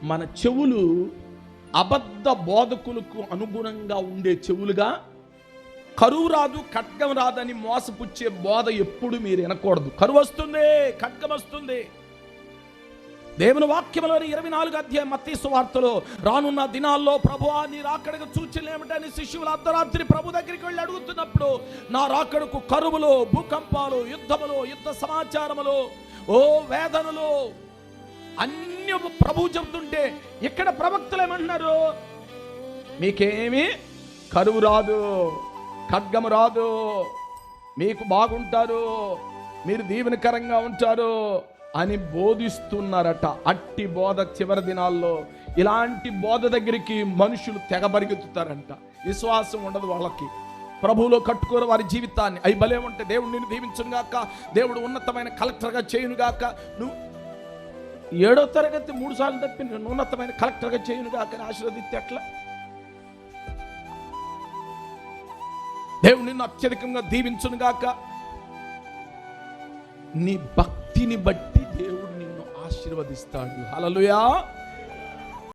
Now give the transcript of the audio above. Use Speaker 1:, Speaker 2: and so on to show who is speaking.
Speaker 1: మన చెవులు అబద్ధ బోధకులకు అనుగుణంగా ఉండే చెవులుగా, కరువు రాదు ఖడ్గం రాదని మోసపుచ్చే బోధ ఎప్పుడు మీరు వినకూడదు. కరువు వస్తుంది, ఖడ్గం వస్తుంది. దేవుని వాక్యంలోని 24వ అధ్యాయం మత్తయి సువార్తలో, రానున్న దినాల్లో ప్రభువా నీ రాకడకు సూచనలు ఏమిటని శిష్యులు అర్ధరాత్రి ప్రభు దగ్గరికి వెళ్ళి అడుగుతున్నప్పుడు, నా రాకడకు కరువులు, భూకంపాలు, యుద్ధములు, యుద్ధ సమాచారములు, వేదనలు అన్ని ప్రభు చెబుతుంటే, ఇక్కడ ప్రవక్తలు ఏమంటున్నారు? మీకేమీ కరువు రాదు, ఖడ్గము రాదు, మీకు బాగుంటారు, మీరు దీవెనకరంగా ఉంటారు అని బోధిస్తున్నారట. అట్టి బోధ చివరి దినాల్లో ఇలాంటి బోధ దగ్గరికి మనుషులు తెగబరిగెత్తుతారంట. విశ్వాసం ఉండదు వాళ్ళకి. ప్రభువులో కట్టుకోరు వారి జీవితాన్ని. అవి భలే ఉంటే దేవుడు నిన్ను దీవించునుగాక, దేవుడు ఉన్నతమైన కలెక్టర్గా చేయునుగాక, నువ్వు 7వ తరగతి 3 సార్లు తప్పి నేను ఉన్నతమైన కలెక్టర్గా చేయునుగాక అని ఆశీర్వదిస్తే ఎట్లా? దేవుడు నిన్ను అత్యధికంగా దీవించునుగాక. నీ భక్తిని బట్టి దేవుడు నిన్ను ఆశీర్వదిస్తాడు. హల్లెలూయా.